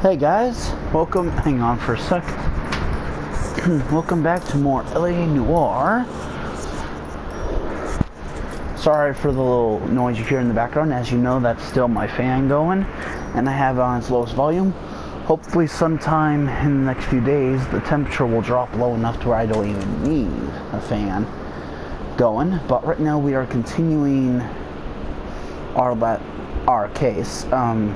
Hey guys, welcome. Hang on for a sec. Welcome back to more LA Noire. Sorry for the little noise you hear in the background. As you know, that's still my fan going, and I have it on its lowest volume. Hopefully sometime in the next few days the temperature will drop low enough to where I don't even need a fan going. But right now we are continuing our case. I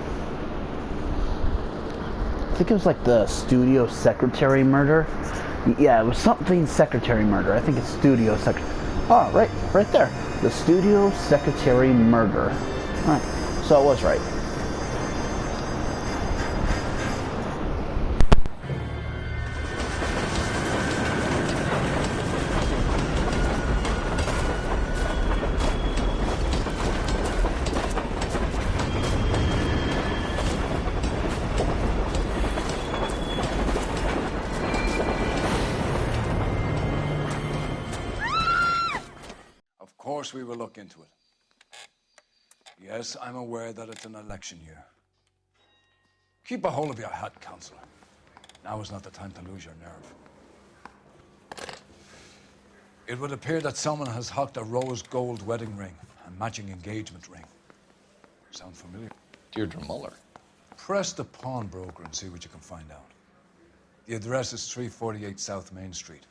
think it was like the studio secretary murder. Yeah, it was something secretary murder. I think it's studio secretary. Oh, right there. The studio secretary murder. Alright, so I was right. Of course we will look into it. Yes, I'm aware that it's an election year. Keep a hold of your hat, Counselor. Now is not the time to lose your nerve. It would appear that someone has hocked a rose gold wedding ring and matching engagement ring. Sound familiar? Deirdre Muller. Press the pawnbroker and see what you can find out. The address is 348 South Main Street.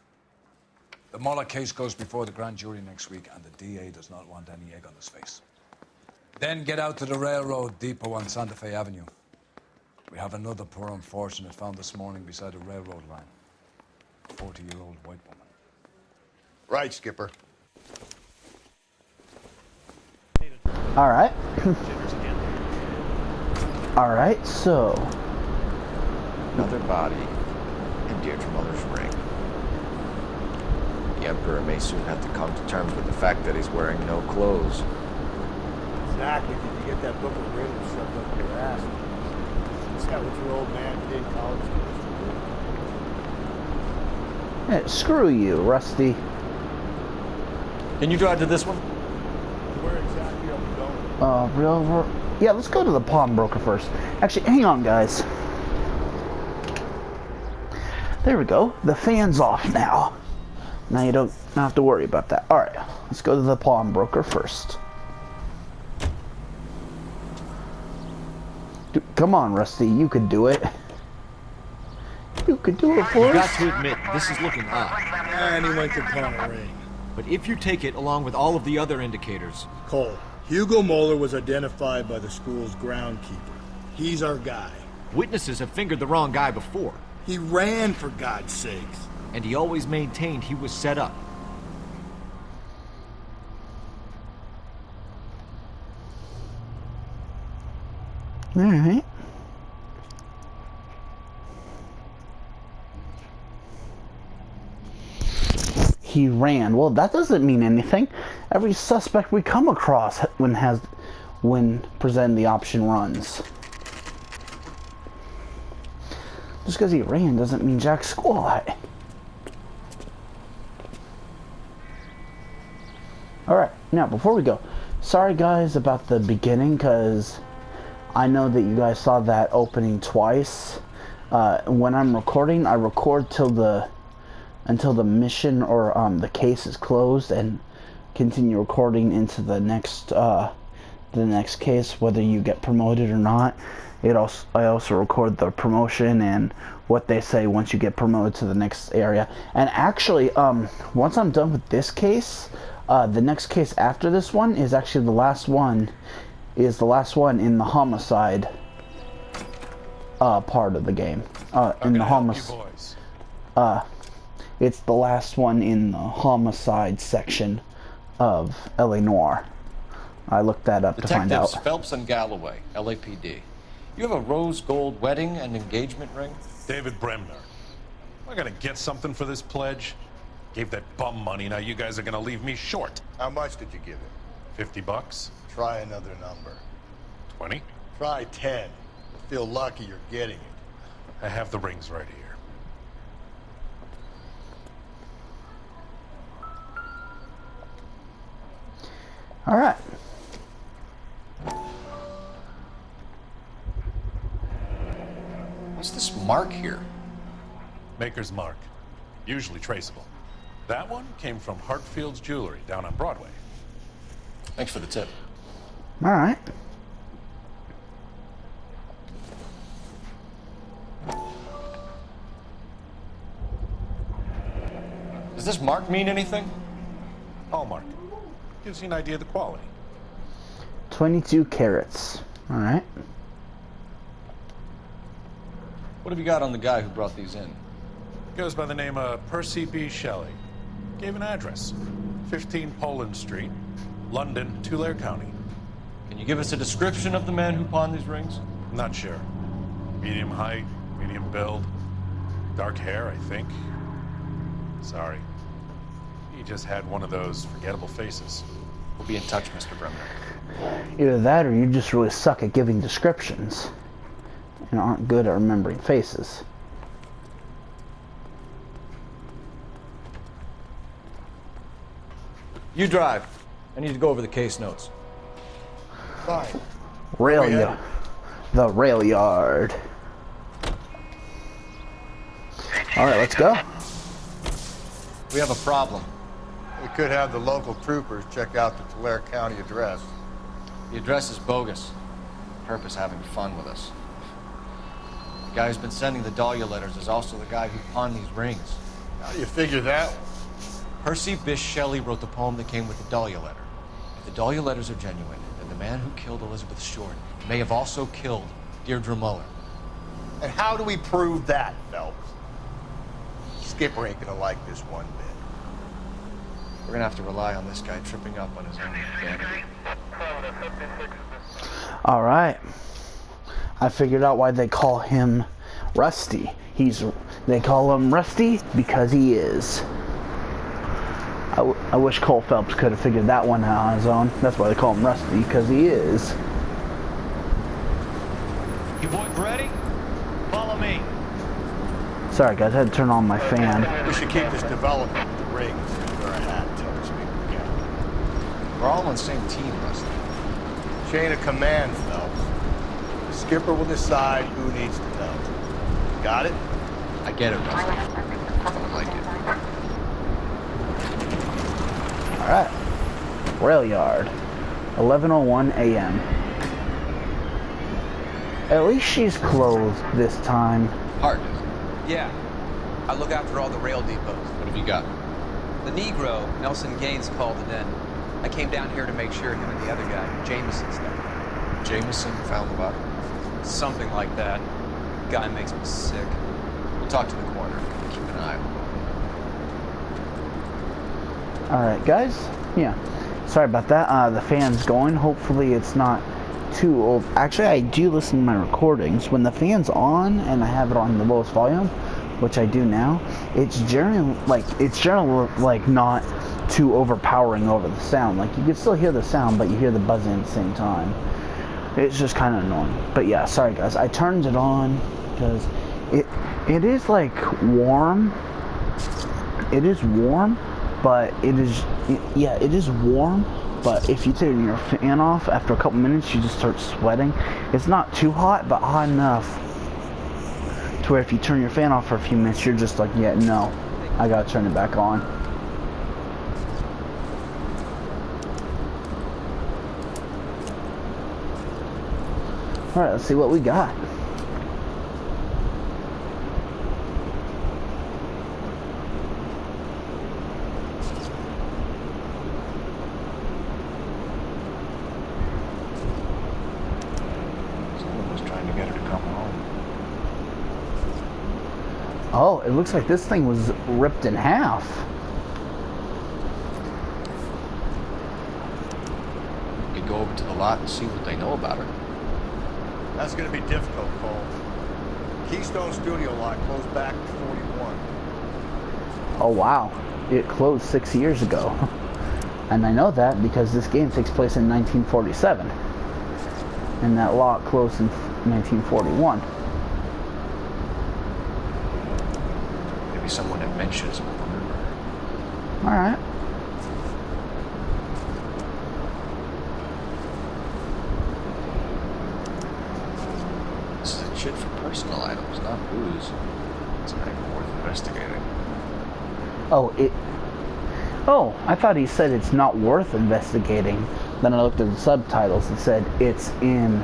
The Muller case goes before the grand jury next week, and the DA does not want any egg on his face. Then get out to the railroad depot on Santa Fe Avenue. We have another poor unfortunate found this morning beside a railroad line. A 40-year-old white woman. Right, Skipper. Alright. Alright, so... Another body in Deirdre Muller's ring. The Emperor may soon have to come to terms with the fact that he's wearing no clothes. Exactly. Did you get that book of riddles shoved up your ass? Is that what your old man did in college to Yeah, screw you, Rusty. Can you drive to this one? Where exactly are we going? Yeah, let's go to the pawnbroker first. Actually, hang on, guys. There we go. The fan's off now. Now you don't have to worry about that. Alright, let's go to the pawnbroker first. Dude, come on, Rusty, you could do it. You could do it for You us. got to admit, this is looking odd. And he went to pawn a ring. But if you take it along with all of the other indicators... Cole, Hugo Moeller was identified by the school's groundkeeper. He's our guy. Witnesses have fingered the wrong guy before. He ran, for God's sakes. And he always maintained he was set up. Alright. He ran. Well, that doesn't mean anything. Every suspect we come across when presented the option runs. Just because he ran doesn't mean jack squat. Alright, now before we go, sorry guys about the beginning, because I know that you guys saw that opening twice. When I'm recording, I record until the mission or the case is closed, and continue recording into the next case, whether you get promoted or not. I also record the promotion and what they say once you get promoted to the next area. And actually, once I'm done with this case, the next case after this one is actually the last one. Is the last one in the homicide part of the game. In the homicide. It's the last one in the homicide section of LA Noire. I looked that up to find out. Detectives Phelps and Galloway, LAPD. You have a rose gold wedding and engagement ring? David Bremner. Am I gonna get something for this pledge? Gave that bum money, now you guys are gonna leave me short. How much did you give him? 50 bucks? Try another number. 20? Try 10. You'll feel lucky you're getting it. I have the rings right here. All right. What's this mark here? Maker's mark. Usually traceable. That one came from Hartfield's Jewelry down on Broadway. Thanks for the tip. All right. Does this mark mean anything? Hallmark. Gives you an idea of the quality. 22 carats. All right. What have you got on the guy who brought these in? Goes by the name of Percy B. Shelley. Gave an address. 15 Poland Street, London, Tulare County. Can you give us a description of the man who pawned these rings? Not sure. Medium height, medium build. Dark hair, I think. Sorry. He just had one of those forgettable faces. We'll be in touch, Mr. Bremner. Either that or you just really suck at giving descriptions and aren't good at remembering faces. You drive. I need to go over the case notes. Fine. Rail headed? yard. The rail yard. All right, let's go. We have a problem. We could have the local troopers check out the Tulare County address. The address is bogus. Purpose having fun with us. The guy who's been sending the Dahlia letters is also the guy who pawned these rings. How do you figure that? Percy Bysshe Shelley wrote the poem that came with the Dahlia letter. If the Dahlia letters are genuine, then the man who killed Elizabeth Short may have also killed Deirdre Muller. And how do we prove that, Phelps? Skipper ain't gonna like this one bit. We're gonna have to rely on this guy tripping up on his own vanity. All right. I figured out why they call him Rusty. They call him Rusty because he is. I wish Cole Phelps could have figured that one out on his own. That's why they call him Rusty, because he is. You boys ready? Follow me. Sorry guys, I had to turn on my fan. We should keep this development with the rings under our hat until we speak again. We're all on the same team, Rusty. Chain of command, Phelps. The skipper will decide who needs to know. Got it? I get it, Rusty. Just don't like it. All right. Rail yard. 11:01 a.m. At least she's closed this time. Hard. Yeah. I look after all the rail depots. What have you got? The Negro, Nelson Gaines, called it in. I came down here to make sure him and the other guy, Jameson's there. Jameson found the body. Something like that. Guy makes me sick. We'll talk to the coroner. Keep an eye on him. Alright guys, yeah, sorry about that, the fan's going. Hopefully it's not too old. Actually, I do listen to my recordings. When the fan's on and I have it on the lowest volume, which I do now, it's generally like not too overpowering over the sound. Like you can still hear the sound, but you hear the buzzing at the same time. It's just kind of annoying. But yeah, sorry guys, I turned it on because it is like warm. It is warm. But it is warm, but if you turn your fan off, after a couple minutes, you just start sweating. It's not too hot, but hot enough to where if you turn your fan off for a few minutes, you're just like, yeah, no, I gotta turn it back on. All right, let's see what we got. Oh, it looks like this thing was ripped in half. We could go over to the lot and see what they know about her. That's gonna be difficult, Cole. Keystone Studio lot closed back in 41. Oh, wow. it closed 6 years ago. And I know that because this game takes place in 1947. And that lot closed in 1941. Maybe someone at Mensch's will remember. Alright. This is a chit for personal items, not booze. It's not even worth investigating. Oh, I thought he said it's not worth investigating. Then I looked at the subtitles and said it's in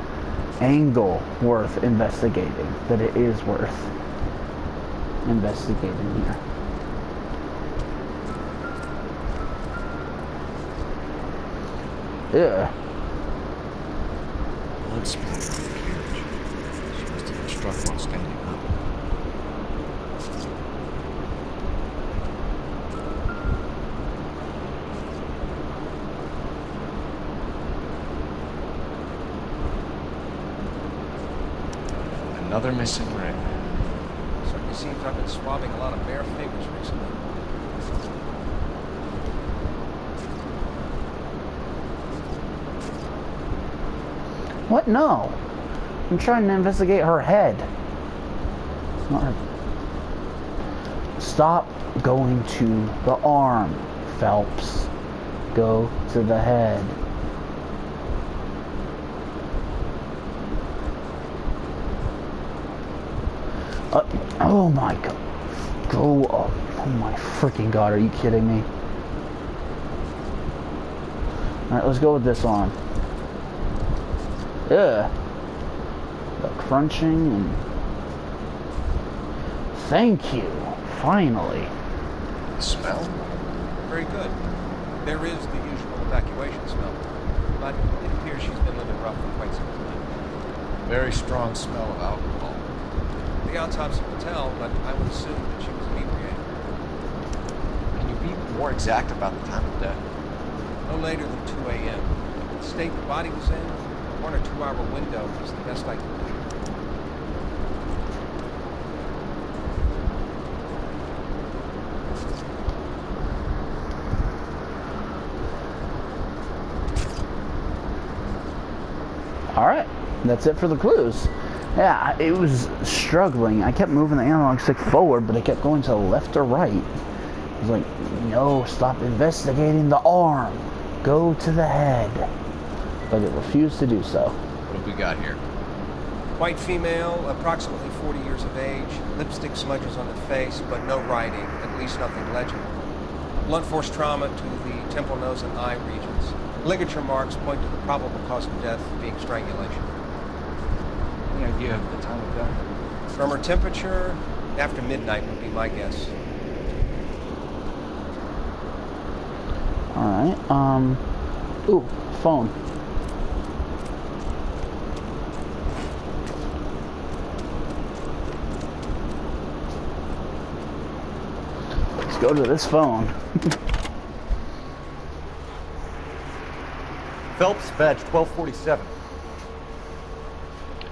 angle worth investigating. That it is worth investigating here. Yeah. Blood splattered on the carriage. She must have been struck while standing up. Another missing ring. Certainly seems I've been swabbing a lot of bare fingers recently. What? No. I'm trying to investigate her head. Not her. Stop going to the arm, Phelps. Go to the head. Oh my god. Go up. Oh my freaking god, are you kidding me? Alright, let's go with this on. Ugh. The crunching and... Thank you. Finally. The smell? Very good. There is the usual evacuation smell, but it appears she's been living rough for quite some time. Very strong smell of alcohol. The autopsy will tell, but I would assume that she was inebriated. Can you be more exact about the time of death? No later than 2 a.m. The state the body was in, a 1 or 2 hour window is the best I can do. Alright, that's it for the clues. Yeah, it was struggling. I kept moving the analog stick forward, but it kept going to the left or right. I was like, no, stop investigating the arm. Go to the head. But it refused to do so. What have we got here? White female, approximately 40 years of age, lipstick smudges on the face, but no writing, at least nothing legible. Blunt force trauma to the temple, nose, and eye regions. Ligature marks point to the probable cause of death being strangulation. Any idea of the time of death? From her temperature, after midnight would be my guess. Alright, ooh, phone. Let's go to this phone. Phelps, badge 1247.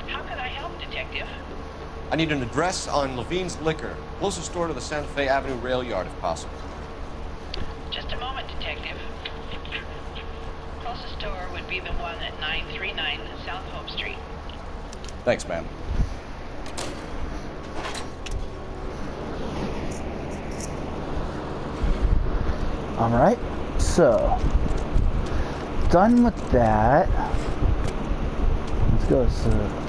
How can I help, Detective? I need an address on Levine's Liquor. Closest store to the Santa Fe Avenue rail yard, if possible. Just a moment, Detective. Closest store would be the one at 939 South Hope Street. Thanks, ma'am. Alright, so done with that. Let's go to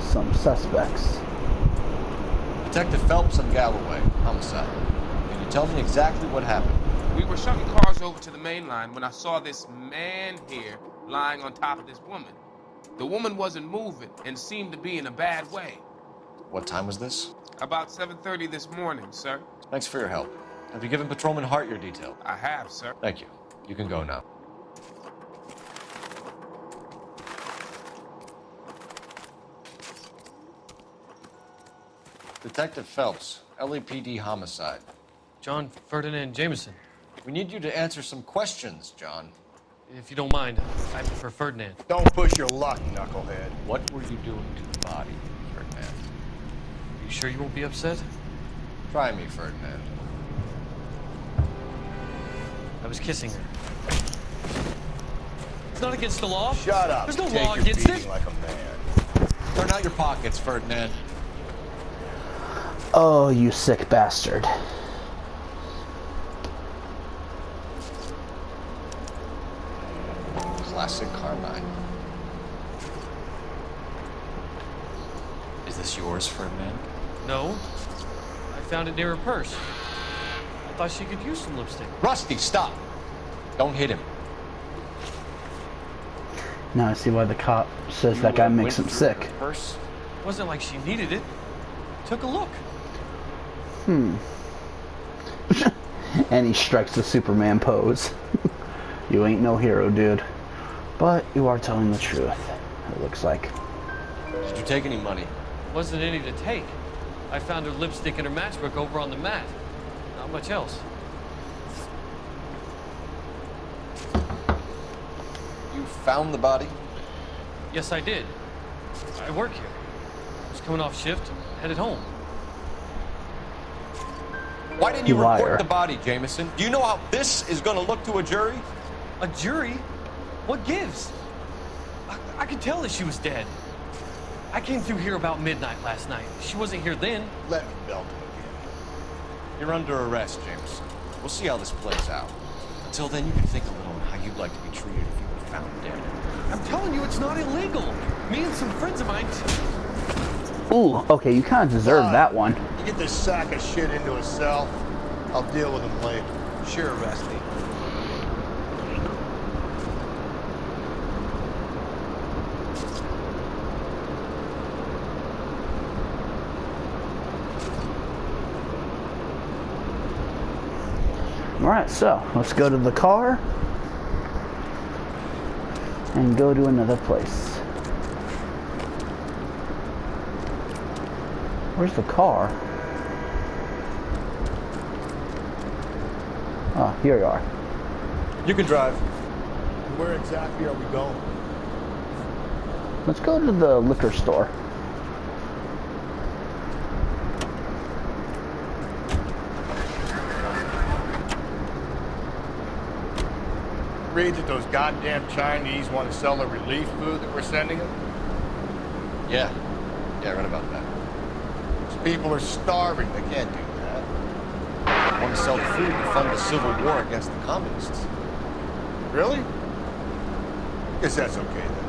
some suspects. Detective Phelps and Galloway, homicide. Can you tell me exactly what happened? We were shuttling cars over to the main line when I saw this man here lying on top of this woman. The woman wasn't moving and seemed to be in a bad way. What time was this? About 7:30 this morning, sir. Thanks for your help. Have you given Patrolman Hart your detail? I have, sir. Thank you. You can go now. Detective Phelps, LAPD homicide. John Ferdinand Jameson. We need you to answer some questions, John. If you don't mind, I prefer Ferdinand. Don't push your luck, knucklehead. What were you doing to the body, Ferdinand? Are you sure you won't be upset? Try me, Ferdinand. I was kissing her. It's not against the law. Shut up. There's no Take law your against beating it. like a man. Turn out your pockets, Ferdinand. Oh, you sick bastard. Classic Carmine. Is this yours, Ferdinand? No. I found it near her purse. I thought she could use some lipstick. Rusty, stop! Don't hit him. Now I see why the cop says that guy makes him sick. Purse? It wasn't like she needed it. Took a look. And he strikes the Superman pose. You ain't no hero, dude. But you are telling the truth, it looks like. Did you take any money? Wasn't any to take. I found her lipstick and her matchbook over on the mat. Not much else. You found the body? Yes, I did. I work here. I was coming off shift, headed home. Why didn't you Liar. report the body, Jameson? Do you know how this is going to look to a jury? A jury? What gives? I could tell that she was dead. I came through here about midnight last night. She wasn't here then. Let me belt him again. You're under arrest, Jameson. We'll see how this plays out. Until then, you can think a little on how you'd like to be treated if you were found dead. I'm telling you, it's not illegal. Me and some friends of mine. Ooh, okay, you kind of deserve that one. You get this sack of shit into a cell, I'll deal with him later. Sure, Rusty. Alright, so let's go to the car and go to another place. Where's the car? Oh, here you are. You can drive. Where exactly are we going? Let's go to the liquor store. Read that those goddamn Chinese want to sell the relief food that we're sending them? Yeah. Yeah, I read about that. These people are starving. They can't do that. They want to sell food to fund the civil war against the communists. Really? Guess that's okay then.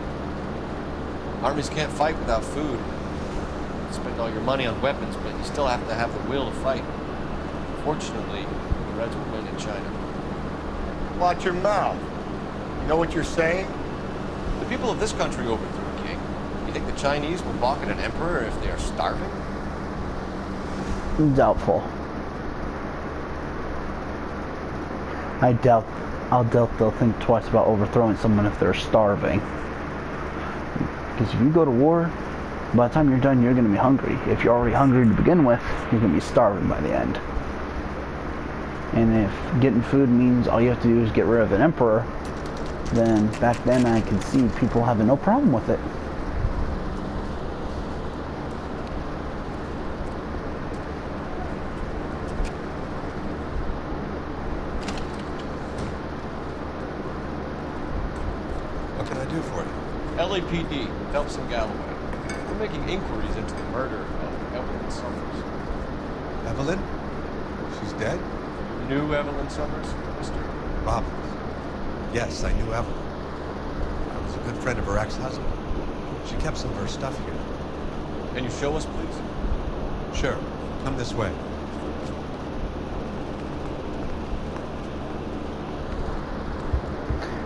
Armies can't fight without food. You spend all your money on weapons, but you still have to have the will to fight. Fortunately, the Reds will win in China. Watch your mouth. You know what you're saying? The people of this country overthrew a king. You think the Chinese will balk at an emperor if they are starving? Doubtful. I'll doubt they'll think twice about overthrowing someone if they're starving. Because if you go to war, by the time you're done, you're going to be hungry. If you're already hungry to begin with, you're going to be starving by the end. And if getting food means all you have to do is get rid of an emperor, then back then I could see people having no problem with it. What can I do for you? LAPD, Phelps and Galloway. We're making inquiries into the murder of Evelyn Summers. Evelyn? She's dead? You knew Evelyn Summers, Mr. Robbins. Yes, I knew Evelyn. I was a good friend of her ex-husband. She kept some of her stuff here. Can you show us, please? Sure. Come this way.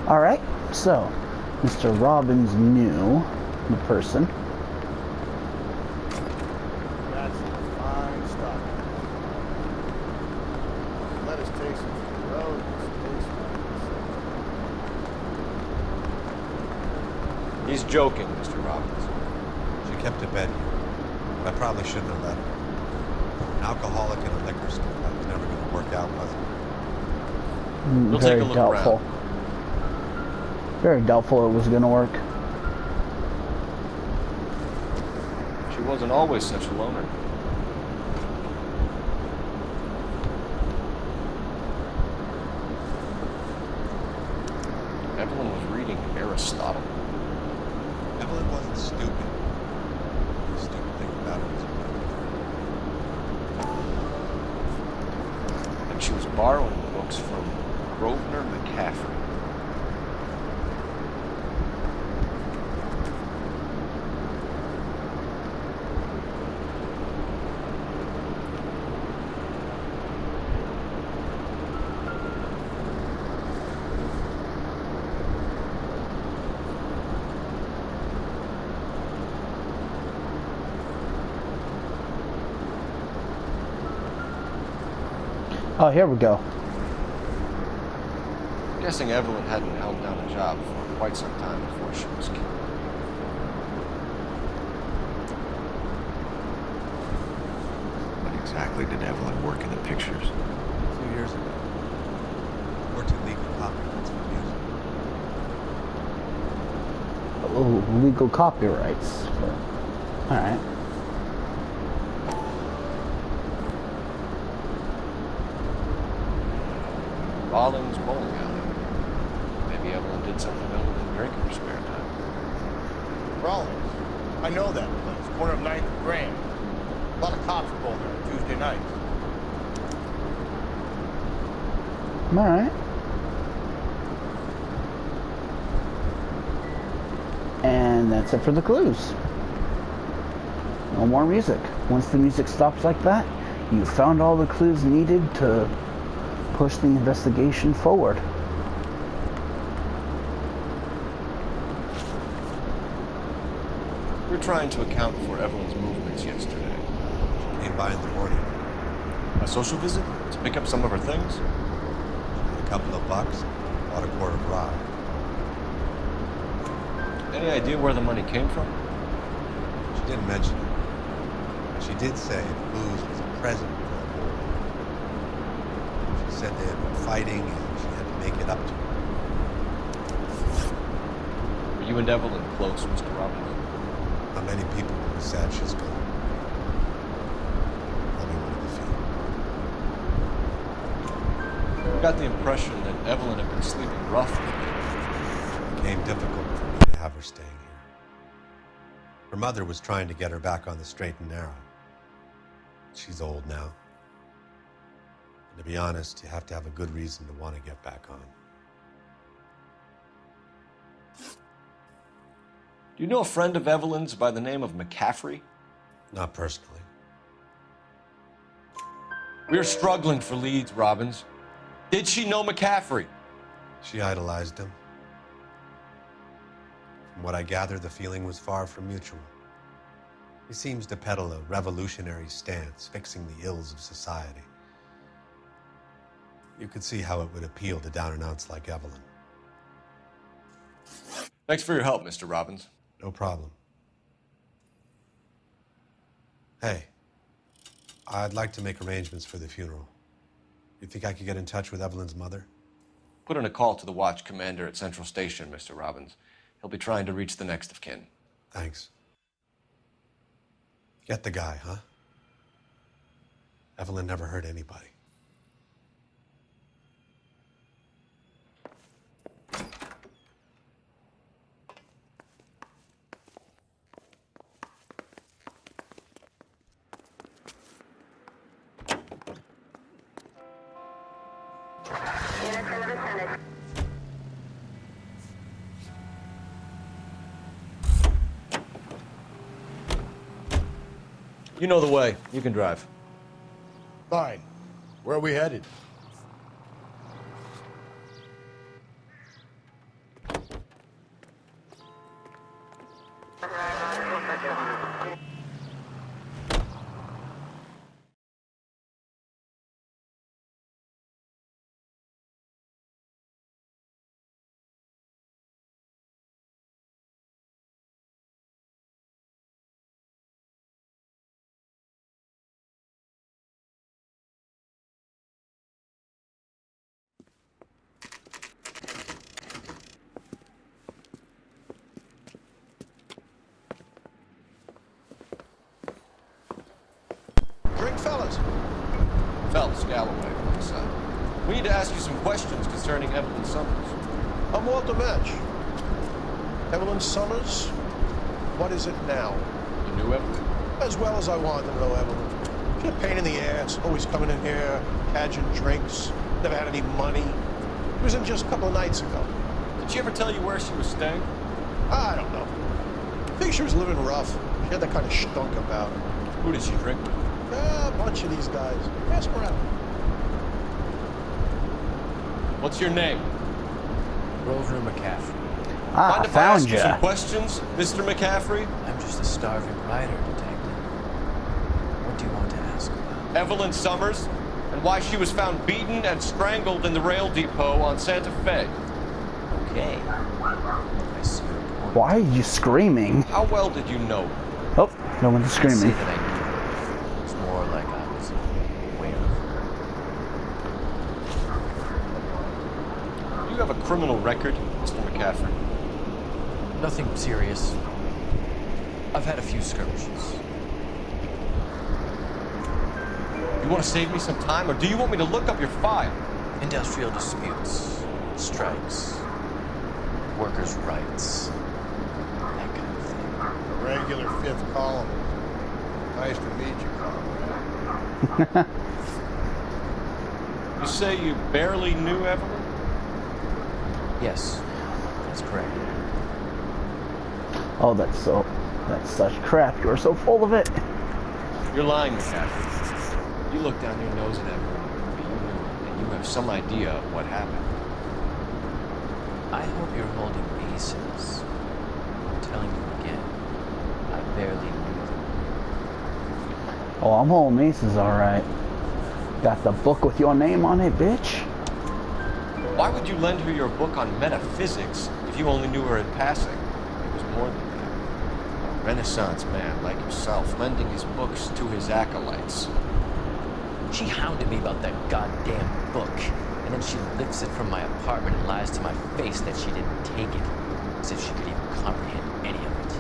Alright, so Mr. Robbins knew the person. That's fine stuff. Let us take some from the road. He's joking, Mr. Robbins. She kept a bed here. But I probably shouldn't have let her. An alcoholic in a liquor store. That was never going to work out, was it? We'll Very take a look doubtful. around. Very doubtful it was going to work. She wasn't always such a loner. Evelyn was reading Aristotle. Evelyn wasn't stupid. The stupid thing about it was And she was borrowing books from Grosvenor McCaffrey. Oh, here we go. I'm guessing Evelyn hadn't held down a job for quite some time before she was killed. When exactly did Evelyn work in the pictures? a few years ago. Worked in legal copyrights for music. Oh, legal copyrights. Alright. Rollins bowling alley. Maybe Evelyn did something other than drink in her spare time. Rollins. I know that place. Corner of 9th and Grand. A lot of cops bowl there on Tuesday nights. Alright. And that's it for the clues. No more music. Once the music stops like that, you found all the clues needed to push the investigation forward. We're trying to account for Evelyn's movements yesterday. She came by in the morning. A social visit? To pick up some of her things? A couple of bucks, bought a quart of rye. Any idea where the money came from? She didn't mention it. She did say the booze was a present for a boy. She said they had been fighting and she had to make it up to him. Were you and Evelyn close, Mr. Robbins? Not many people would be sad she's gone. Only one of the few. I got the impression that Evelyn had been sleeping rough with me. It became difficult for me to have her staying here. Her mother was trying to get her back on the straight and narrow. She's old now. And to be honest, you have to have a good reason to want to get back on. Do you know a friend of Evelyn's by the name of McCaffrey? Not personally. We're struggling for leads, Robbins. Did she know McCaffrey? She idolized him. From what I gather, the feeling was far from mutual. He seems to peddle a revolutionary stance, fixing the ills of society. You could see how it would appeal to down-and-outs like Evelyn. Thanks for your help, Mr. Robbins. No problem. Hey, I'd like to make arrangements for the funeral. You think I could get in touch with Evelyn's mother? Put in a call to the watch commander at Central Station, Mr. Robbins. He'll be trying to reach the next of kin. Thanks. Get the guy, huh? Evelyn never hurt anybody. You know the way. You can drive. Fine. Where are we headed? Drink, fellas. Fellas, Galloway, on the side. We need to ask you some questions concerning Evelyn Summers. I'm Walter Match. Evelyn Summers, what is it now? You knew Evelyn? As well as I wanted to know Evelyn. She's a pain in the ass, always coming in here, cadging drinks, never had any money. It was in just a couple of nights ago. Did she ever tell you where she was staying? I don't know. I think she was living rough. She had that kind of stunk about her. Who did she drink with? A bunch of these guys. Ask around. What's your name? Grover McCaffrey. Ah, Mind I if I ask found you ya. some questions, Mr. McCaffrey? I'm just a starving writer, detective. What do you want to ask about? Evelyn Summers, and why she was found beaten and strangled in the rail depot on Santa Fe. Okay. I see your point. Why are you screaming? How well did you know her? Oh, no one's I'd say screaming. that I knew her. It's more like I was aware of her. You have a criminal record, Mr. McCaffrey. Nothing serious. I've had a few skirmishes. You want to save me some time, or do you want me to look up your file? Industrial disputes, strikes, workers' rights, that kind of thing. A regular fifth column. Nice to meet you, Colin. You say you barely knew Evelyn? Yes, that's correct. Oh, that's such crap. You're so full of it. You're lying, McCaffrey. You look down your nose at Evelyn, but you knew her, and you have some idea of what happened. I hope you're holding aces. I'm telling you again, I barely knew them. Oh, I'm holding aces, alright. Got the book with your name on it, bitch. Why would you lend her your book on metaphysics if you only knew her in passing? It was more than that. A Renaissance man like yourself, lending his books to his acolytes. She hounded me about that goddamn book, and then she lifts it from my apartment and lies to my face that she didn't take it, as if she could even comprehend any of it.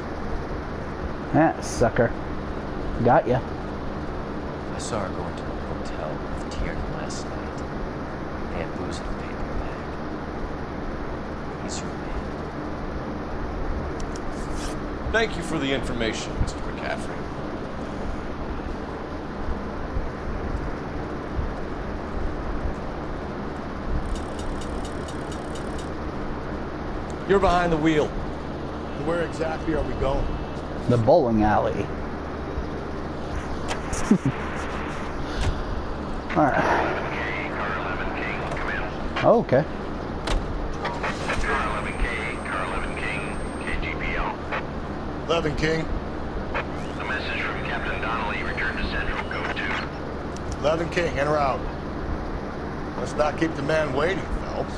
Ah, sucker. Got ya. I saw her go into a hotel with Tiernan last night. They had booze in a paper bag. He's your man. Thank you for the information, Mr. McCaffrey. You're behind the wheel. And where exactly are we going? The bowling alley. Alright. Oh, okay. Car 11 King, KGPL. 11 King. A message from Captain Donnelly. Return to Central. Go to. 11 King, in or out? Let's not keep the man waiting, Phelps.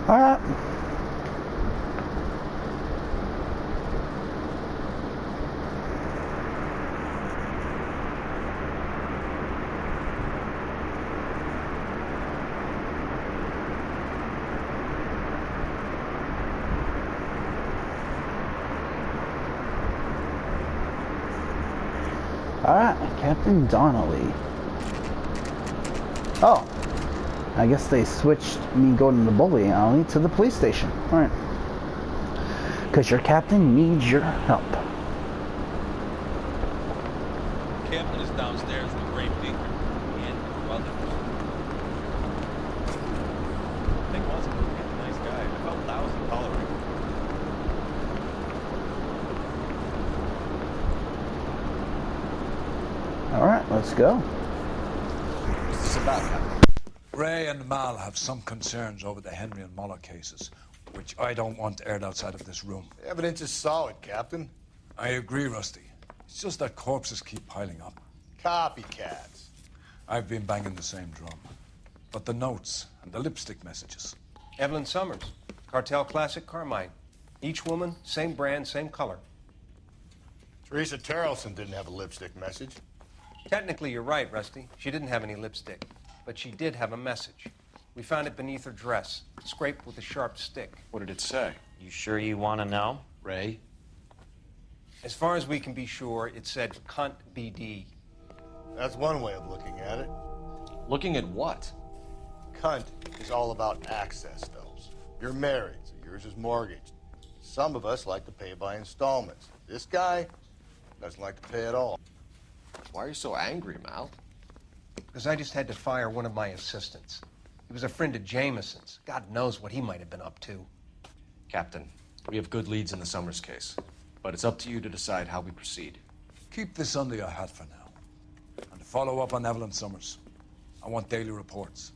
Alright. Alright, Captain Donnelly. Oh. I guess they switched me going to the bowling alley to the police station. Alright. Because your captain needs your help. Captain is downstairs with Ray Beaker and others. Thing was, he was a nice guy. I felt lousy tolerating him. Alright, let's go. What's this about, Captain? Ray and Mal have some concerns over the Henry and Muller cases, which I don't want aired outside of this room. The evidence is solid, Captain. I agree, Rusty. It's just that corpses keep piling up. Copycats. I've been banging the same drum. But the notes and the lipstick messages. Evelyn Summers, Cartel Classic Carmine. Each woman, same brand, same color. Teresa Terrelson didn't have a lipstick message. Technically, you're right, Rusty. She didn't have any lipstick. But she did have a message. We found it beneath her dress, scraped with a sharp stick. What did it say? You sure you want to know? Ray? As far as we can be sure, it said cunt BD. That's one way of looking at it. Looking at what? cunt is all about access, Phelps. You're married, so yours is mortgaged. Some of us like to pay by installments. This guy doesn't like to pay at all. Why are you so angry, Mal? Because I just had to fire one of my assistants. He was a friend of Jameson's. God knows what he might have been up to. Captain, we have good leads in the Summers case, but it's up to you to decide how we proceed. Keep this under your hat for now. And to follow up on Evelyn Summers, I want daily reports.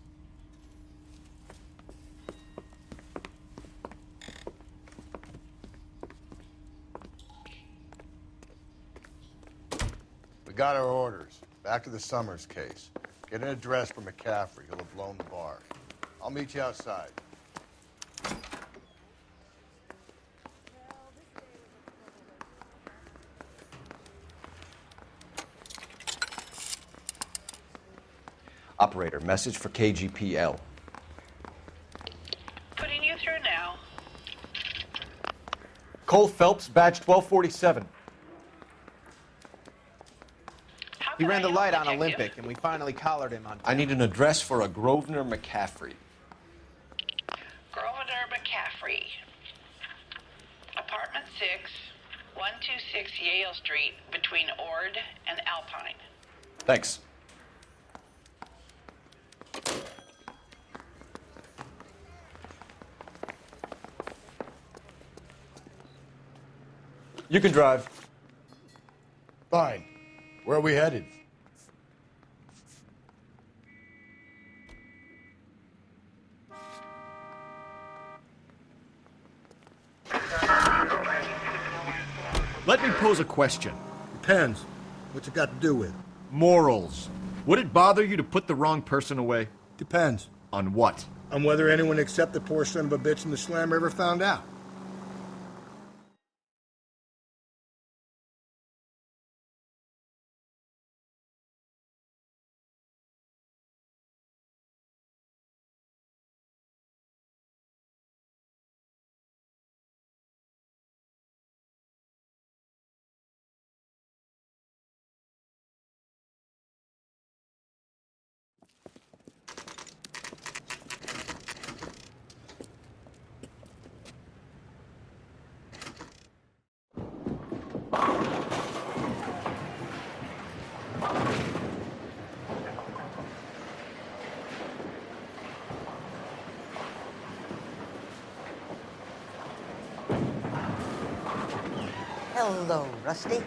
We got our orders. Back to the Summers case. Get an address for McCaffrey. He'll have blown the bar. I'll meet you outside. Operator, message for KGPL. Putting you through now. Cole Phelps, badge 1247. He ran the light on Olympic, and we finally collared him on time. I need an address for a Grosvenor McCaffrey. Grosvenor McCaffrey. Apartment 6, 126 Yale Street, between Ord and Alpine. Thanks. You can drive. Fine. Where are we headed? Let me pose a question. Depends. What's it got to do with? Morals. Would it bother you to put the wrong person away? Depends. On what? On whether anyone except the poor son of a bitch in the slammer ever found out. Hello, Rusty.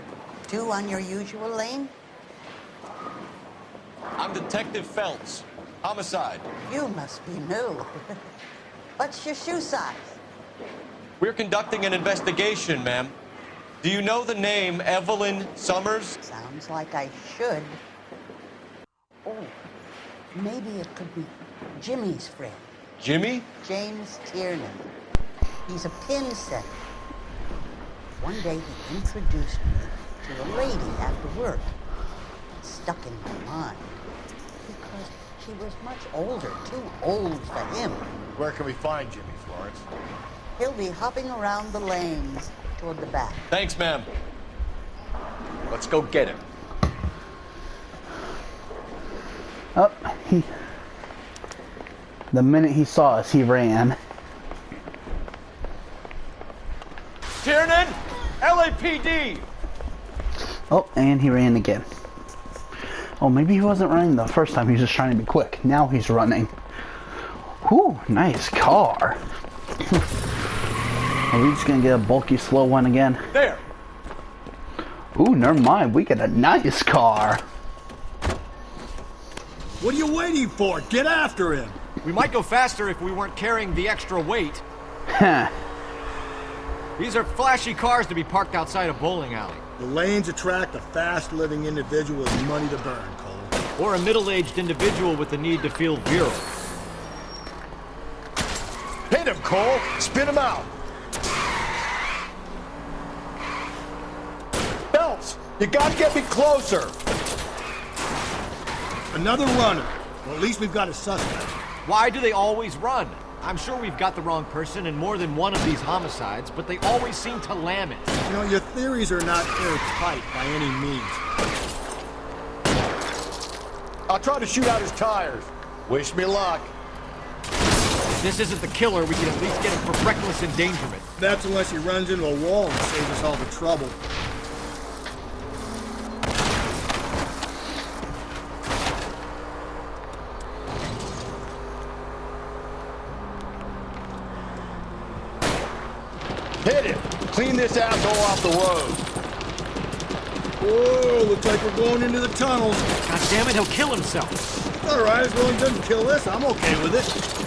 Two on your usual lane? I'm Detective Phelps. Homicide. You must be new. What's your shoe size? We're conducting an investigation, ma'am. Do you know the name Evelyn Summers? Sounds like I should. Oh, maybe it could be Jimmy's friend. Jimmy? James Tiernan. He's a pin setter. One day he introduced me to a lady after work. It stuck in my mind because she was much older, too old for him. Where can we find Jimmy, Florence? He'll be hopping around the lanes toward the back. Thanks, ma'am. Let's go get him. Oh, the minute he saw us, he ran. Tiernan! LAPD! Oh, and he ran again. Oh, maybe he wasn't running the first time. He was just trying to be quick. Now he's running. Whew, nice car. Are we just gonna get a bulky, slow one again? There! Ooh, never mind. We get a nice car. What are you waiting for? Get after him! We might go faster if we weren't carrying the extra weight. Heh. These are flashy cars to be parked outside a bowling alley. The lanes attract a fast-living individual with money to burn, Cole. Or a middle-aged individual with the need to feel virile. Hit him, Cole! Spin him out! Phelps, you gotta get me closer! Another runner. Well, at least we've got a suspect. Why do they always run? I'm sure we've got the wrong person in more than one of these homicides, but they always seem to lam it. You know, your theories are not airtight by any means. I'll try to shoot out his tires. Wish me luck. If this isn't the killer, we can at least get him for reckless endangerment. That's unless he runs into a wall and saves us all the trouble. Hit him! Clean this asshole off the road. Whoa, looks like we're going into the tunnels. God damn it, he'll kill himself. All right, as long as he doesn't kill us, I'm okay with it.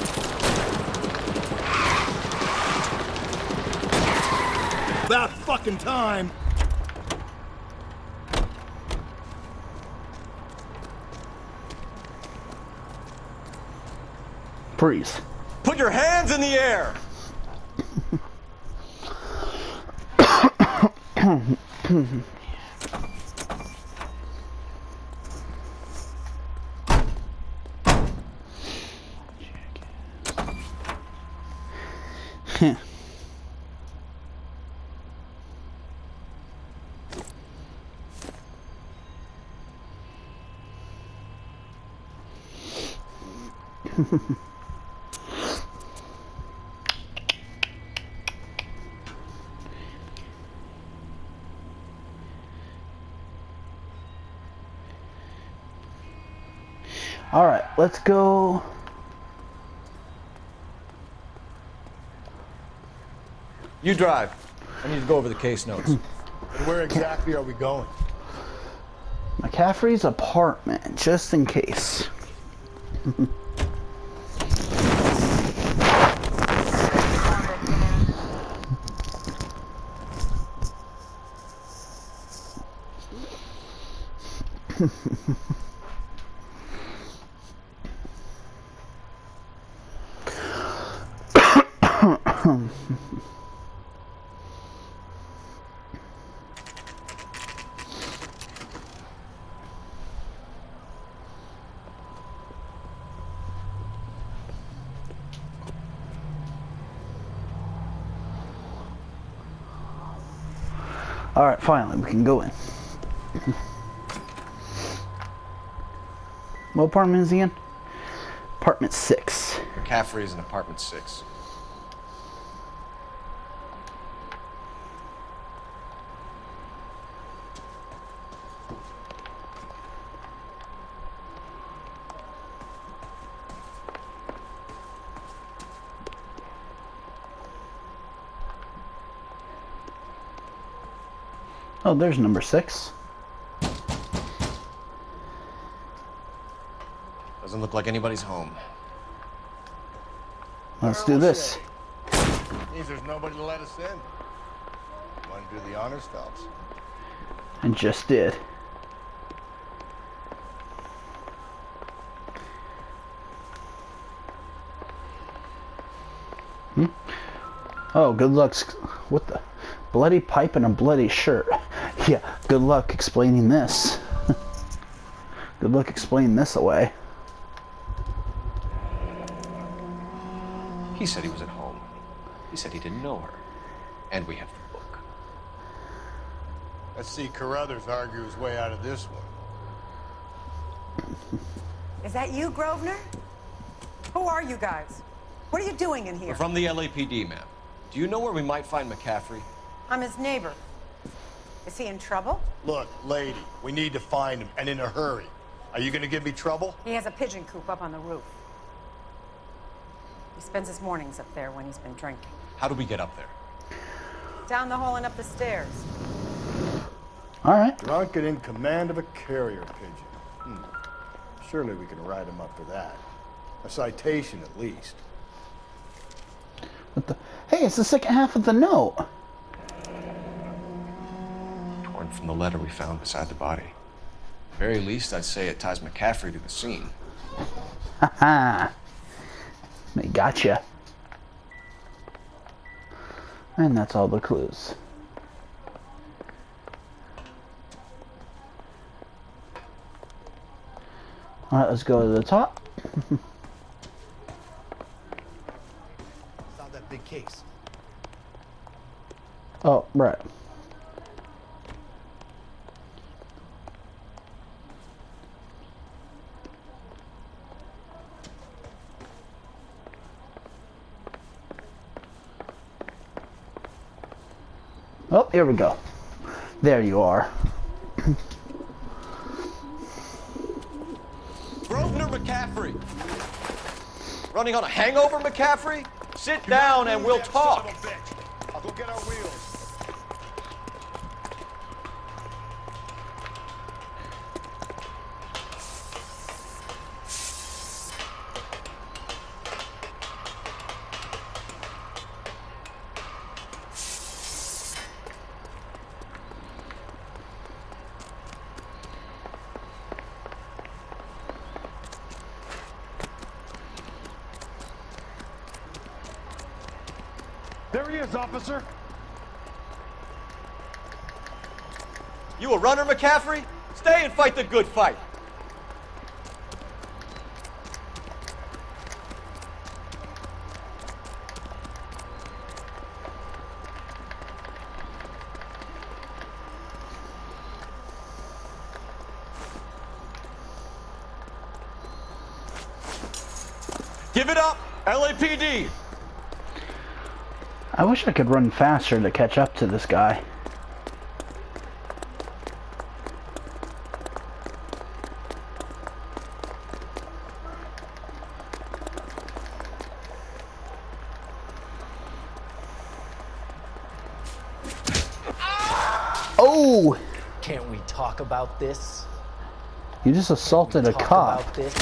About fucking time. Freeze. Put your hands in the air! All right, let's go. You drive. I need to go over the case notes. And where exactly are we going? McCaffrey's apartment, just in case. All right, finally, we can go in. What apartment is he in? Apartment 6. McCaffrey is in apartment 6. Oh, there's number 6. Doesn't look like anybody's home. Let's do this. Means there's nobody to let us in. Want to do the honors, Phelps? And just did. Oh, good luck. What the? Bloody pipe and a bloody shirt. Yeah, good luck explaining this. Good luck explaining this away. He said he was at home. He said he didn't know her. And we have the book. Let's see Carruthers argue his way out of this one. Is that you, Grosvenor? Who are you guys? What are you doing in here? We're from the LAPD, ma'am. Do you know where we might find McCaffrey? I'm his neighbor. Is he in trouble? Look, lady, we need to find him, and in a hurry. Are you gonna give me trouble? He has a pigeon coop up on the roof. He spends his mornings up there when he's been drinking. How do we get up there? Down the hall and up the stairs. All right. Drunk and in command of a carrier pigeon. Surely we can write him up for that. A citation, at least. What the? Hey, it's the second half of the note. Torn from the letter we found beside the body. At the very least, I'd say it ties McCaffrey to the scene. Haha. They gotcha. And that's all the clues. Alright, let's go to the top. Saw that big case. Oh, right. Oh, here we go. There you are. Grosvenor McCaffrey. Running on a hangover, McCaffrey? Sit down and we'll talk. I'll go get our wheels. There he is, officer. You a runner, McCaffrey? Stay and fight the good fight. Give it up, LAPD. I wish I could run faster to catch up to this guy. Oh! Can't we talk about this? You just assaulted a cop. About this?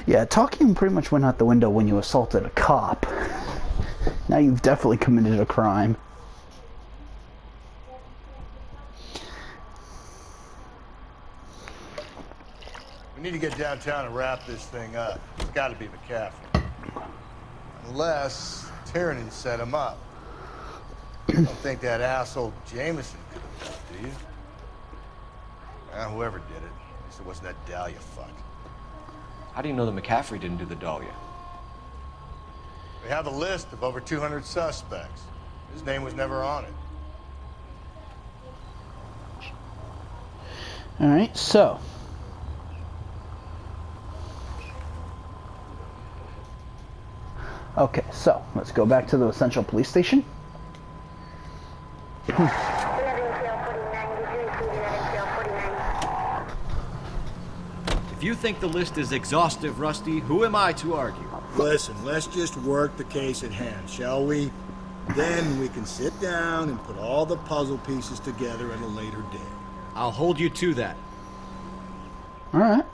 Yeah, talking pretty much went out the window when you assaulted a cop. Now you've definitely committed a crime. We need to get downtown and wrap this thing up. It's got to be McCaffrey. Unless Tiernan set him up. I don't think that asshole Jameson could have done it, do you? Well, whoever did it. At least it wasn't that Dahlia fuck. How do you know that McCaffrey didn't do the Dahlia? We have a list of over 200 suspects. His name was never on it. Alright, so. Okay, so let's go back to the Central Police Station. If you think the list is exhaustive, Rusty, who am I to argue? Listen, let's just work the case at hand, shall we? Then we can sit down and put all the puzzle pieces together at a later date. I'll hold you to that. Alright.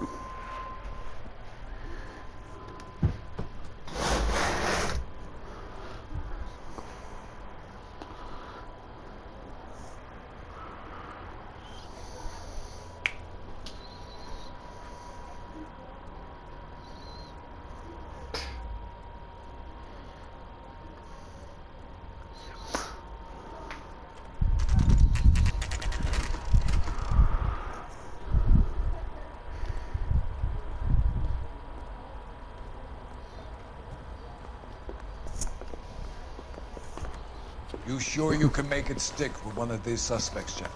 You sure you can make it stick with one of these suspects, Jeff?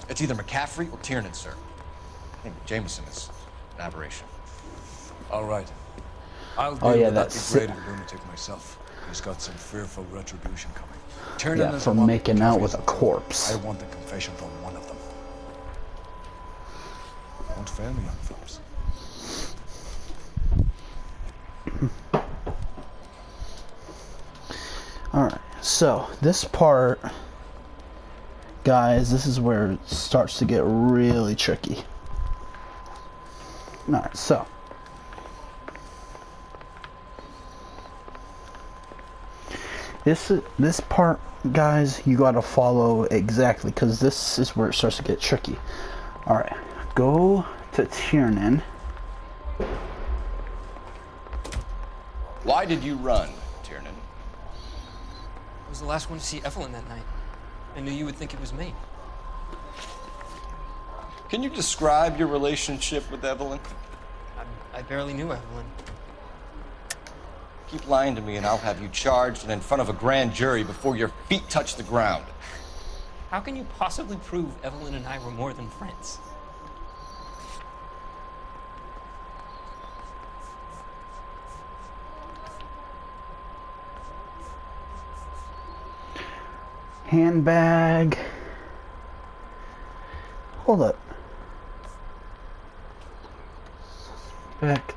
It's either McCaffrey or Tiernan, sir. I think Jameson is an aberration. All right. I'll deal yeah, with that that's degraded lunatic myself. He's got some fearful retribution coming. Tiernan Yeah, is for the one making that out confesses with a the whole. corpse. I want the confession from one of them. Don't fail me, young fellas. Alright, so this part, guys, this is where it starts to get really tricky. Alright, so. This part, guys, you gotta follow exactly, because this is where it starts to get tricky. Alright, go to Tiernan. Why did you run, Tiernan? I was the last one to see Evelyn that night. I knew you would think it was me. Can you describe your relationship with Evelyn? I barely knew Evelyn. Keep lying to me and I'll have you charged and in front of a grand jury before your feet touch the ground. How can you possibly prove Evelyn and I were more than friends? Handbag. Hold up. Suspect.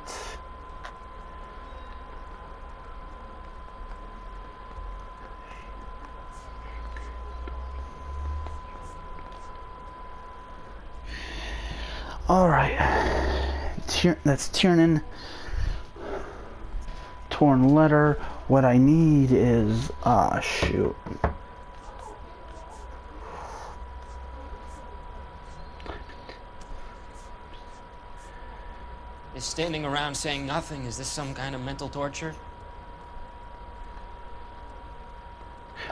All right. That's Tiernan. Torn letter. What I need is shoot. Is standing around saying nothing, is this some kind of mental torture?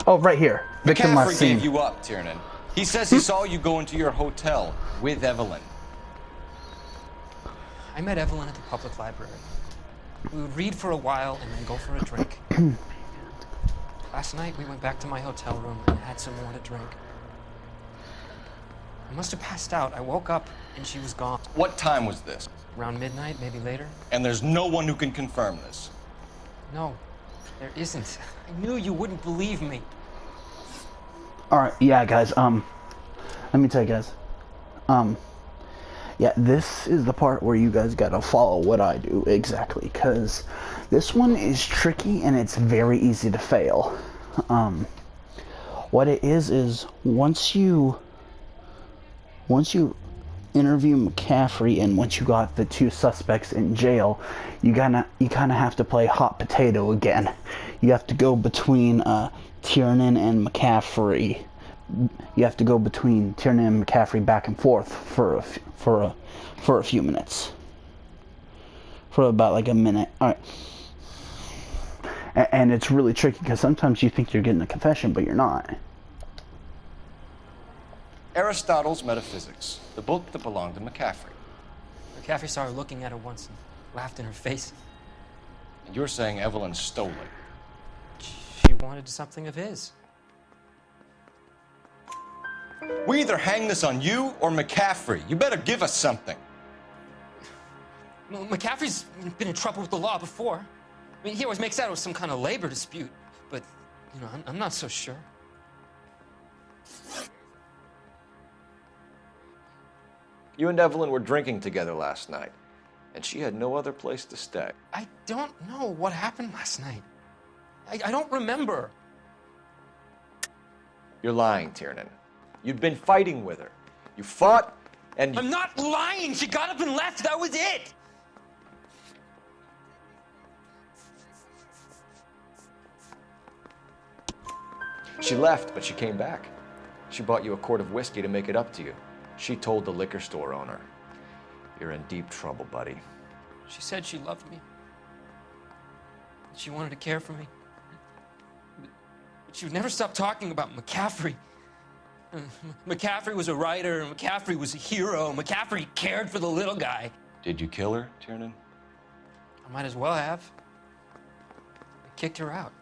Oh, right here. Victim last McCaffrey seen. gave you up, Tiernan. He says he saw you go into your hotel with Evelyn. I met Evelyn at the public library. We would read for a while and then go for a drink. Last night, we went back to my hotel room and had some more to drink. I must have passed out. I woke up and she was gone. What time was this? Around midnight, maybe later? And there's no one who can confirm this. No, there isn't. I knew you wouldn't believe me. Alright, yeah, guys, let me tell you guys. Yeah, this is the part where you guys gotta follow what I do exactly, because this one is tricky and it's very easy to fail. What it is once you interview McCaffrey and once you got the two suspects in jail, you kind of have to play hot potato again. You have to go between Tiernan and McCaffrey. You have to go between Tiernan and McCaffrey back and forth for a few minutes, for about like a minute. All right, and it's really tricky because sometimes you think you're getting a confession, but you're not. Aristotle's Metaphysics, the book that belonged to McCaffrey. McCaffrey saw her looking at her once and laughed in her face. And you're saying Evelyn stole it? She wanted something of his. We either hang this on you or McCaffrey. You better give us something. Well, McCaffrey's been in trouble with the law before. I mean, he always makes out it was some kind of labor dispute, but, you know, I'm not so sure. You and Evelyn were drinking together last night, and she had no other place to stay. I don't know what happened last night. I don't remember. You're lying, Tiernan. You'd been fighting with her. You fought, and I'm not lying! She got up and left, that was it! She left, but she came back. She bought you a quart of whiskey to make it up to you. She told the liquor store owner. You're in deep trouble, buddy. She said she loved me. She wanted to care for me. But she would never stop talking about McCaffrey. McCaffrey was a writer, and McCaffrey was a hero. McCaffrey cared for the little guy. Did you kill her, Tiernan? I might as well have. I kicked her out.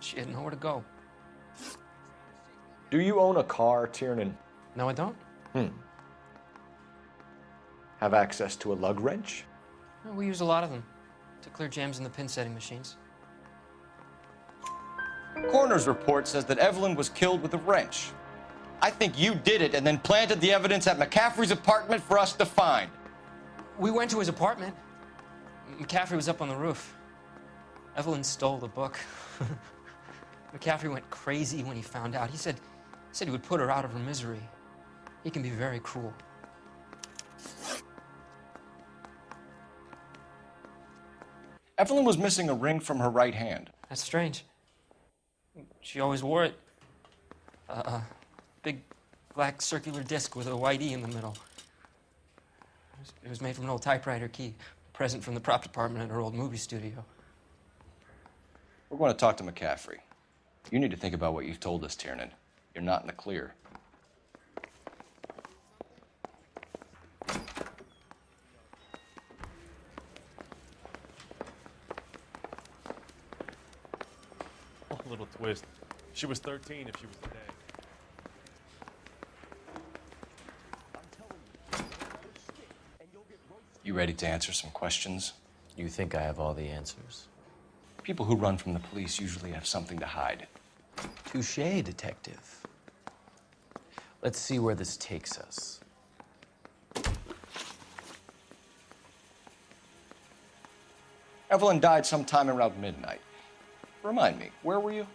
She had nowhere to go. Do you own a car, Tiernan? No, I don't. Have access to a lug wrench? No, we use a lot of them to clear jams in the pin setting machines. Coroner's report says that Evelyn was killed with a wrench. I think you did it and then planted the evidence at McCaffrey's apartment for us to find. We went to his apartment. McCaffrey was up on the roof. Evelyn stole the book. McCaffrey went crazy when he found out. He said he would put her out of her misery. He can be very cruel. Evelyn was missing a ring from her right hand. That's strange. She always wore it. Big black circular disc with a white E in the middle. It was made from an old typewriter key, a present from the prop department at her old movie studio. We're going to talk to McCaffrey. You need to think about what you've told us, Tiernan. You're not in the clear. little twist. She was 13 if she was today. You ready to answer some questions? You think I have all the answers? People who run from the police usually have something to hide. Touché, detective. Let's see where this takes us. Evelyn died sometime around midnight. Remind me, where were you?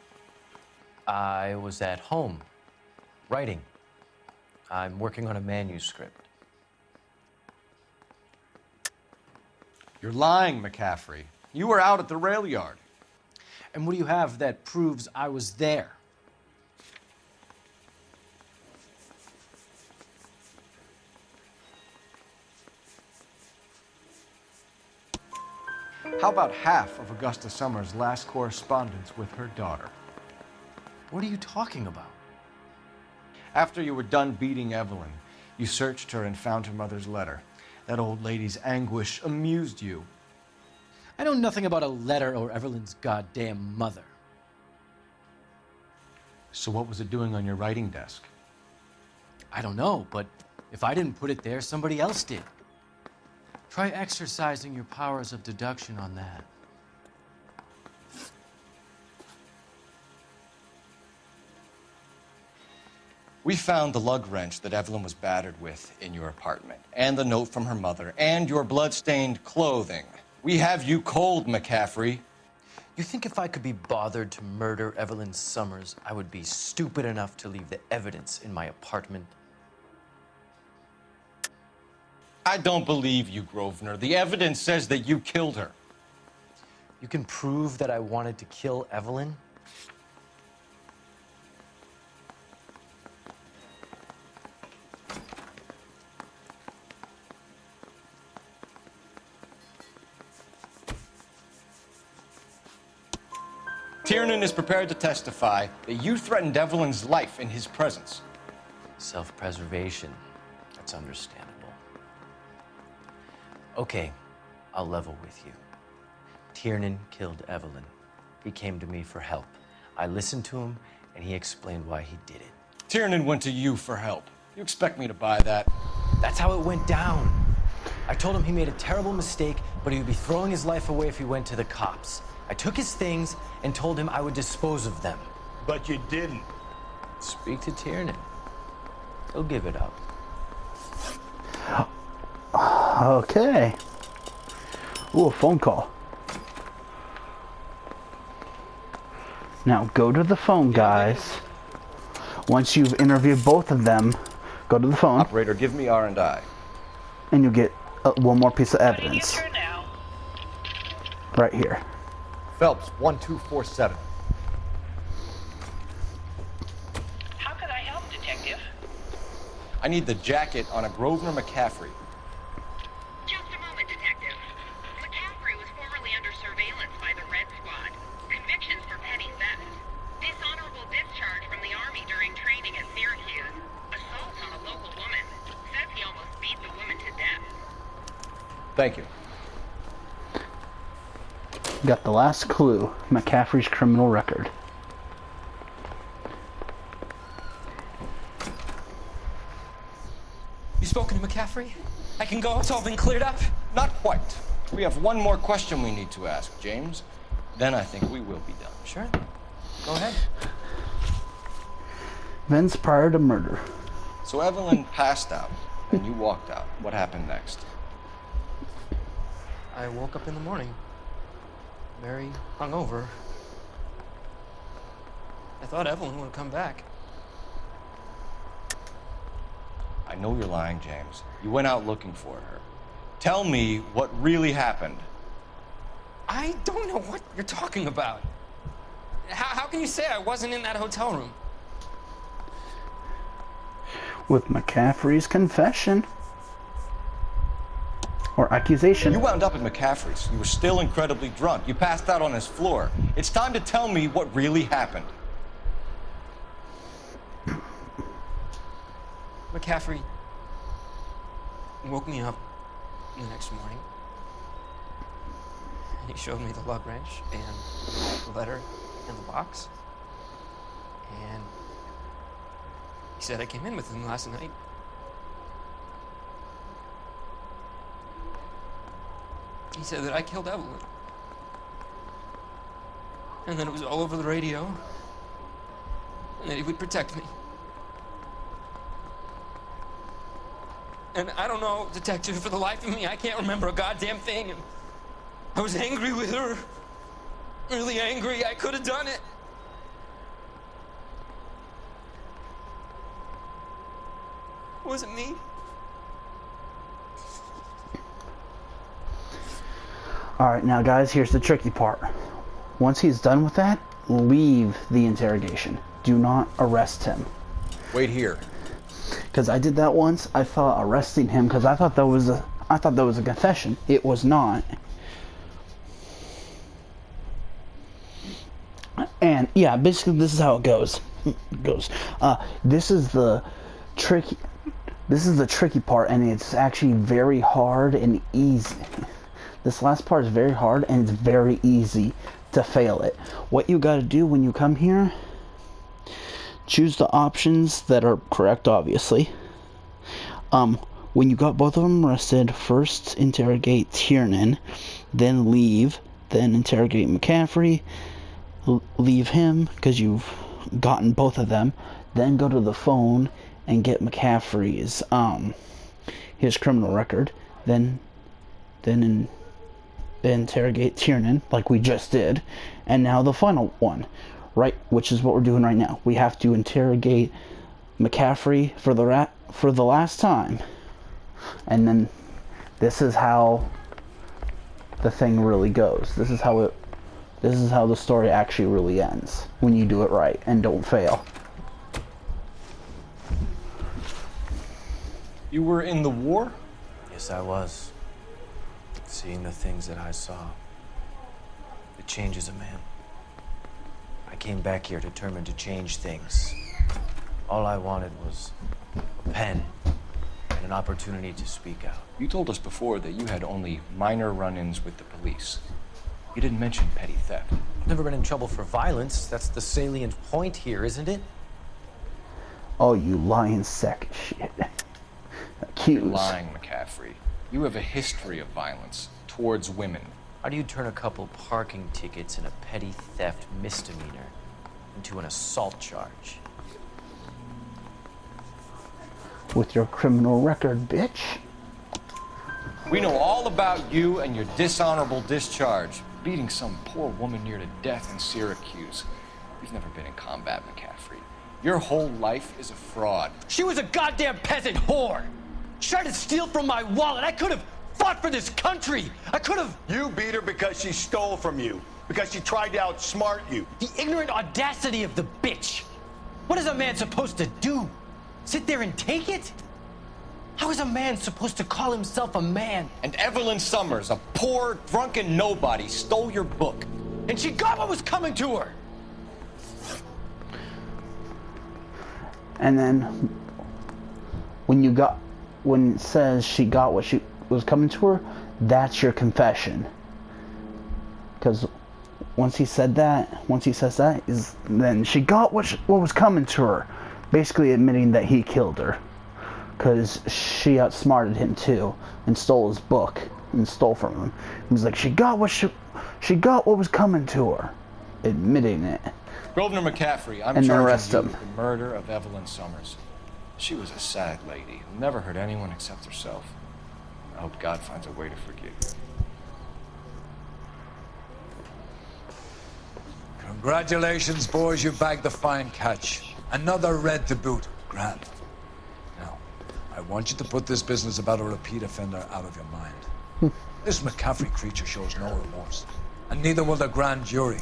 I was at home, writing. I'm working on a manuscript. You're lying, McCaffrey. You were out at the rail yard. And what do you have that proves I was there? How about half of Augusta Summers' last correspondence with her daughter? What are you talking about? After you were done beating Evelyn, you searched her and found her mother's letter. That old lady's anguish amused you. I know nothing about a letter or Evelyn's goddamn mother. So what was it doing on your writing desk? I don't know, but if I didn't put it there, somebody else did. Try exercising your powers of deduction on that. We found the lug wrench that Evelyn was battered with in your apartment, and the note from her mother, and your blood-stained clothing. We have you cold, McCaffrey. You think if I could be bothered to murder Evelyn Summers, I would be stupid enough to leave the evidence in my apartment? I don't believe you, Grosvenor. The evidence says that you killed her. You can prove that I wanted to kill Evelyn? Tiernan is prepared to testify that you threatened Evelyn's life in his presence. Self-preservation. That's understandable. Okay, I'll level with you. Tiernan killed Evelyn. He came to me for help. I listened to him, and he explained why he did it. Tiernan went to you for help. You expect me to buy that? That's how it went down. I told him he made a terrible mistake, but he would be throwing his life away if he went to the cops. I took his things and told him I would dispose of them. But you didn't. Speak to Tiernan. He'll give it up. Okay. Ooh, a phone call. Now go to the phone, guys. Once you've interviewed both of them, go to the phone. Operator, give me R&I. And you'll get one more piece of evidence. Right here. Phelps, 1247. How could I help, Detective? I need the jacket on a Grosvenor McCaffrey. Just a moment, Detective. McCaffrey was formerly under surveillance by the Red Squad. Convictions for petty theft. Dishonorable discharge from the Army during training at Syracuse. Assault on a local woman. Says he almost beat the woman to death. Thank you. Got the last clue. McCaffrey's criminal record. You spoken to McCaffrey? I can go? It's all been cleared up? Not quite. We have one more question we need to ask, James. Then I think we will be done. Sure. Go ahead. Events prior to murder. So Evelyn passed out, and you walked out. What happened next? I woke up in the morning. Very hungover. I thought Evelyn would come back. I know you're lying, James. You went out looking for her. Tell me what really happened. I don't know what you're talking about. How can you say I wasn't in that hotel room? With McCaffrey's confession. Or accusation. You wound up at McCaffrey's. You were still incredibly drunk. You passed out on his floor. It's time to tell me what really happened. McCaffrey woke me up the next morning. And he showed me the lug wrench and the letter in the box. And he said I came in with him last night. He said that I killed Evelyn. And then it was all over the radio. And that he would protect me. And I don't know, detective, for the life of me, I can't remember a goddamn thing. And I was angry with her. Really angry. I could have done it. It wasn't me. Alright, now guys, here's the tricky part. Once he's done with that, leave the interrogation. Do not arrest him. Wait here. Because I did that once. I thought arresting him because I thought that was a confession. It was not. And yeah, basically this is how it goes. This is the tricky part, and it's actually very hard and easy. This last part is very hard and it's very easy to fail it. What you got to do when you come here, choose the options that are correct, obviously. When you got both of them arrested, first interrogate Tiernan, then leave, then interrogate McCaffrey, leave him because you've gotten both of them, then go to the phone and get McCaffrey's his criminal record, then interrogate Tiernan like we just did, and now the final one, right, which is what we're doing right now. We have to interrogate McCaffrey for the last time, and then this is how the thing really goes. This is how the story actually really ends when you do it right and don't fail. You were in the war? Yes, I was. Seeing the things that I saw, it changes a man. I came back here determined to change things. All I wanted was a pen and an opportunity to speak out. You told us before that you had only minor run-ins with the police. You didn't mention petty theft. I've never been in trouble for violence. That's the salient point here, isn't it? Oh, you lying sack of shit. Accused. You're lying, McCaffrey. You have a history of violence towards women. How do you turn a couple parking tickets and a petty theft misdemeanor into an assault charge? With your criminal record, bitch. We know all about you and your dishonorable discharge. Beating some poor woman near to death in Syracuse. You've never been in combat, McCaffrey. Your whole life is a fraud. She was a goddamn peasant whore. She tried to steal from my wallet. I could have fought for this country. I could have. You beat her because she stole from you. Because she tried to outsmart you. The ignorant audacity of the bitch. What is a man supposed to do? Sit there and take it? How is a man supposed to call himself a man? And Evelyn Summers, a poor, drunken nobody, stole your book. And she got what was coming to her. And then when it says she got what she was coming to her, that's your confession. Because once he says that, then she got what was coming to her, basically admitting that he killed her, because she outsmarted him too and stole his book and stole from him. He was like, she got what was coming to her, admitting it. Grosvenor McCaffrey, I'm And then charging arrest you him. with the murder of Evelyn Summers. She was a sad lady who never hurt anyone except herself. I hope God finds a way to forgive you. Congratulations, boys, you bagged the fine catch. Another red to boot. Grand. Now, I want you to put this business about a repeat offender out of your mind. This McCaffrey creature shows no remorse, and neither will the grand jury.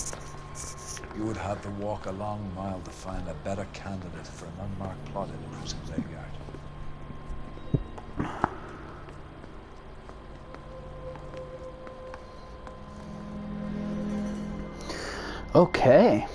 You would have to walk a long mile to find a better candidate for an unmarked plot in a prison graveyard. Okay.